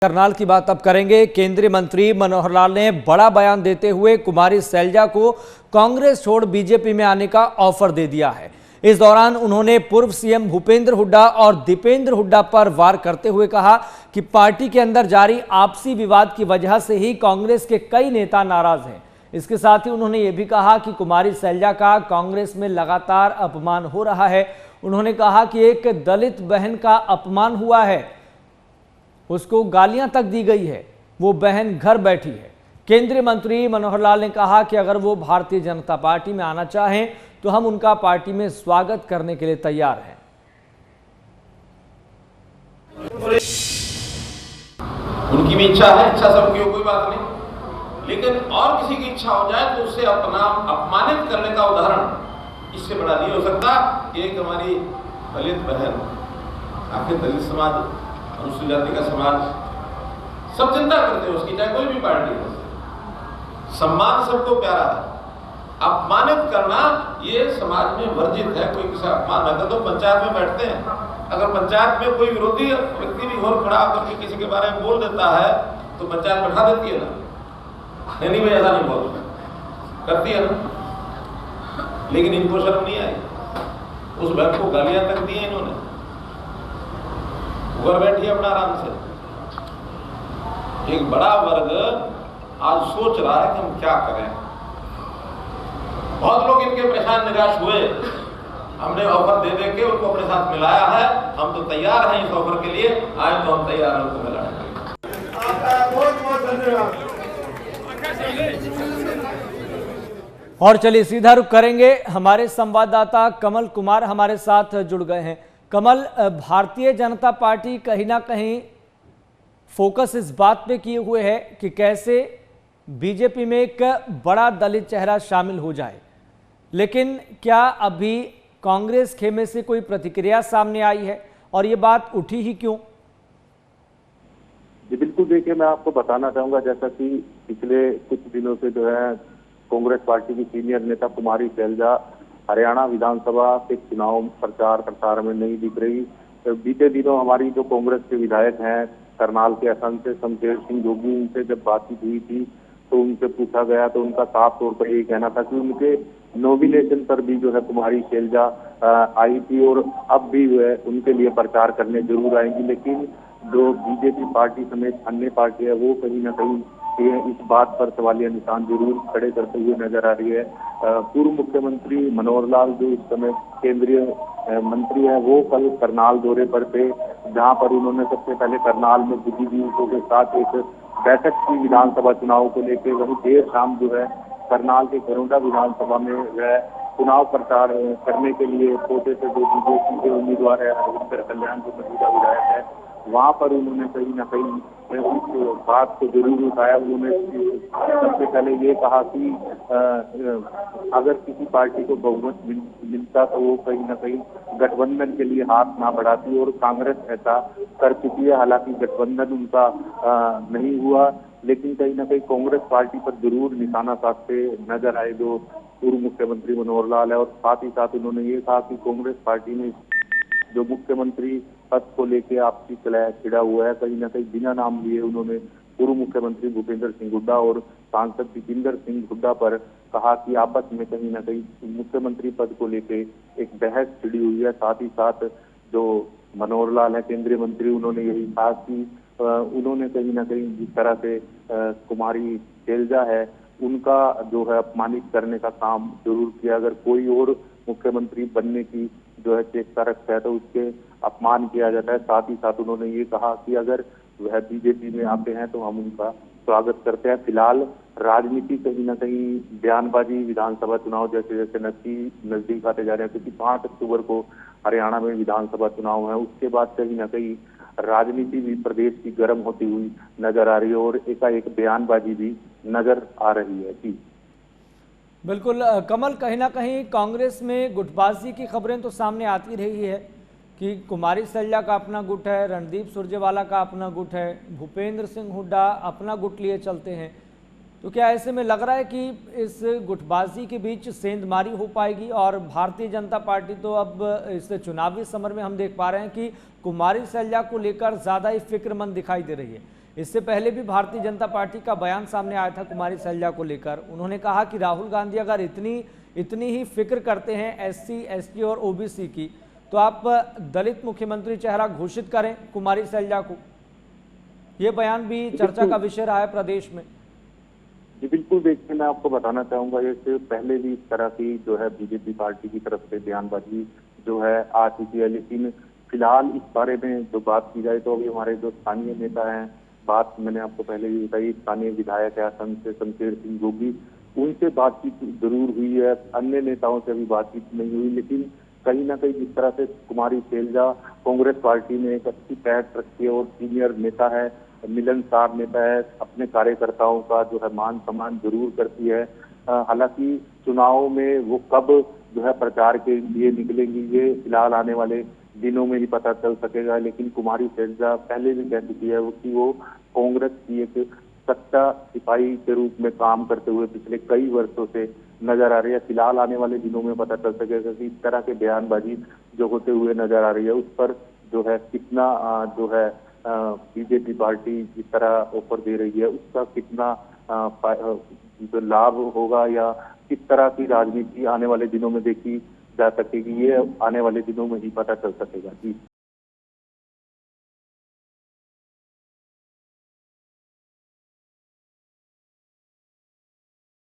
करनाल की बात अब करेंगे। केंद्रीय मंत्री मनोहर लाल ने बड़ा बयान देते हुए कुमारी शैलजा को कांग्रेस छोड़ बीजेपी में आने का ऑफर दे दिया है। इस दौरान उन्होंने पूर्व सीएम भूपेंद्र हुड्डा और दीपेंद्र हुड्डा पर वार करते हुए कहा कि पार्टी के अंदर जारी आपसी विवाद की वजह से ही कांग्रेस के कई नेता नाराज हैं। इसके साथ ही उन्होंने ये भी कहा कि कुमारी शैलजा का कांग्रेस में लगातार अपमान हो रहा है। उन्होंने कहा कि एक दलित बहन का अपमान हुआ है, उसको गालियां तक दी गई है, वो बहन घर बैठी है। केंद्रीय मंत्री मनोहर लाल ने कहा कि अगर वो भारतीय जनता पार्टी में आना चाहें तो हम उनका पार्टी में स्वागत करने के लिए तैयार हैं। उनकी भी इच्छा है, इच्छा सबकी हो, कोई बात नहीं, लेकिन और किसी की इच्छा हो जाए तो उससे अपमानित करने का उदाहरण इससे बड़ा नहीं हो सकता कि एक हमारी दलित बहन, आखिर दलित समाज, अनुसूचित जाति का समाज सब चिंता करते हैं उसकी, चाहे कोई भी पार्टी हो। सम्मान सबको प्यारा है, अपमानित करना ये समाज में वर्जित है। कोई किसी अपमान न कर तो पंचायत में बैठते हैं, अगर पंचायत में कोई विरोधी व्यक्ति भी और खड़ा होकर किसी के बारे में बोल देता है तो पंचायत बैठा देती है ना, नहीं भाई ऐसा नहीं बोल करती है ना। लेकिन इनको शर्म नहीं आई, उस बहन को गालियां तक दी इन्होंने, घर बैठी अपना आराम से। एक बड़ा वर्ग आज सोच रहा है कि हम क्या करें। बहुत लोग इनके परेशान निराश हुए, हमने ऑफर दे के उनको अपने साथ मिलाया है। हम तो तैयार हैं इस ऑफर के लिए, आए तो हम तैयार हैं उनको मिलाने के लिए। बहुत बहुत धन्यवाद। और चलिए सीधा रुख करेंगे, हमारे संवाददाता कमल कुमार हमारे साथ जुड़ गए हैं। कमल, भारतीय जनता पार्टी कहीं ना कहीं फोकस इस बात पे किए हुए है कि कैसे बीजेपी में एक बड़ा दलित चेहरा शामिल हो जाए, लेकिन क्या अभी कांग्रेस खेमे से कोई प्रतिक्रिया सामने आई है और ये बात उठी ही क्यों? जी बिल्कुल, देखिए मैं आपको बताना चाहूंगा, जैसा कि पिछले कुछ दिनों से जो है कांग्रेस पार्टी की सीनियर नेता कुमारी शैलजा हरियाणा विधानसभा के चुनाव प्रचार प्रसार में नहीं दिख रही। तो बीते दिनों हमारी जो कांग्रेस के विधायक हैं करनाल के असम से शमशेर सिंह जोगी, उनसे जब बातचीत हुई थी तो उनसे पूछा गया तो उनका साफ तौर पर यही कहना था कि उनके नॉमिनेशन पर भी जो है कुमारी शैलजा आई थी और अब भी जो है उनके लिए प्रचार करने जरूर आएंगी। लेकिन जो बीजेपी पार्टी समेत अन्य पार्टी है वो कहीं ना कहीं इस बात पर सवालिया निशान जरूर खड़े करते हुए नजर आ रही है। पूर्व मुख्यमंत्री मनोहर लाल जो इस समय केंद्रीय मंत्री है वो कल करनाल दौरे पर थे, जहां पर उन्होंने सबसे पहले करनाल में बुद्धिजीवियों के साथ एक बैठक की विधानसभा चुनाव को लेकर। वहीं देर शाम जो है करनाल के घरोंडा विधानसभा में वह चुनाव प्रचार करने के लिए कोटे से जो बीजेपी के उम्मीदवार है हरविंदर कल्याण जो मौजूदा विधायक है, वहां पर उन्होंने कहीं ना कहीं उस बात को जरूर उठाया। उन्होंने सबसे पहले ये कहा कि अगर किसी पार्टी को बहुमत मिलता तो वो कहीं ना कहीं गठबंधन के लिए हाथ ना बढ़ाती, और कांग्रेस ऐसा कर चुकी है। हालांकि गठबंधन उनका नहीं हुआ, लेकिन कहीं ना कहीं कांग्रेस पार्टी पर जरूर निशाना साधते नजर आए जो पूर्व मुख्यमंत्री मनोहर लाल है। और साथ ही साथ उन्होंने ये कहा कि कांग्रेस पार्टी में जो मुख्यमंत्री पद को लेके आपसी कलह छिड़ा हुआ है, कहीं ना कहीं बिना नाम लिए उन्होंने पूर्व मुख्यमंत्री भूपेंद्र सिंह हुड्डा और सांसद दीपेंद्र सिंह हुड्डा पर कहा कि आपस में कहीं ना कहीं मुख्यमंत्री पद को लेके एक बहस छिड़ी हुई है। साथ ही साथ जो मनोहर लाल है केंद्रीय मंत्री, उन्होंने यही कहा कि उन्होंने कहीं ना कहीं जिस तरह से कुमारी शैलजा है उनका जो है अपमानित करने का काम जरूर किया। अगर कोई और मुख्यमंत्री बनने की जो है चेष्टा रखता है तो उसके अपमान किया जाता है। साथ ही साथ उन्होंने ये कहा कि अगर वह बीजेपी में आते हैं तो हम उनका स्वागत करते हैं। फिलहाल राजनीति कहीं ना कहीं बयानबाजी, विधानसभा चुनाव जैसे जैसे नजदीक आते जा रहे हैं, क्योंकि 5 अक्टूबर को हरियाणा में विधानसभा चुनाव है, उसके बाद कहीं ना कहीं राजनीति भी प्रदेश की गर्म होती हुई नजर आ रही है और एकाएक बयानबाजी भी नजर आ रही है। जी बिल्कुल कमल, कहीं ना कहीं कांग्रेस में गुटबाजी की खबरें तो सामने आती रही है कि कुमारी शैलजा का अपना गुट है, रणदीप सुरजेवाला का अपना गुट है, भूपेंद्र सिंह हुड्डा अपना गुट लिए चलते हैं। तो क्या ऐसे में लग रहा है कि इस गुटबाजी के बीच सेंधमारी हो पाएगी? और भारतीय जनता पार्टी तो अब इस चुनावी समर में हम देख पा रहे हैं कि कुमारी शैलजा को लेकर ज़्यादा ही फिक्रमंद दिखाई दे रही है। इससे पहले भी भारतीय जनता पार्टी का बयान सामने आया था कुमारी सैलजा को लेकर। उन्होंने कहा कि राहुल गांधी अगर इतनी ही फिक्र करते हैं एससी, एसटी और ओबीसी की, तो आप दलित मुख्यमंत्री चेहरा घोषित करें कुमारी सैलजा को। ये बयान भी चर्चा का विषय रहा है प्रदेश में। जी बिल्कुल, देखिए मैं आपको बताना चाहूंगा, इससे पहले भी इस तरह की जो है बीजेपी पार्टी की तरफ से बयानबाजी जो है आ चुकी है, लेकिन फिलहाल इस बारे में जो बात की जाए तो अभी हमारे जो स्थानीय नेता हैं, बात मैंने आपको पहले भी बताई, स्थानीय विधायक है असम से शमशेर सिंह गोगी, उनसे बातचीत जरूर हुई है, अन्य नेताओं से अभी बातचीत नहीं हुई। लेकिन कहीं ना कहीं जिस तरह से कुमारी सैलजा कांग्रेस पार्टी में एक अच्छी पैठ रखती है और सीनियर नेता है, मिलनसार नेता है, अपने कार्यकर्ताओं का जो है मान सम्मान जरूर करती है। हालांकि चुनाव में वो कब जो है प्रचार के लिए निकलेंगी ये फिलहाल आने वाले दिनों में ही पता चल सकेगा। लेकिन कुमारी सैलजा पहले भी कह चुकी है कि वो कांग्रेस की एक सच्चा सिपाही के रूप में काम करते हुए पिछले कई वर्षों से नजर आ रही है। फिलहाल आने वाले दिनों में पता चल सकेगा कि इस तरह के बयानबाजी जो होते हुए नजर आ रही है, उस पर जो है कितना जो है बीजेपी पार्टी जिस तरह ऑफर दे रही है उसका कितना जो लाभ होगा या किस तरह की राजनीति आने वाले दिनों में देखी जा सकेगी, ये आने वाले दिनों में ही पता चल सकेगा। जी।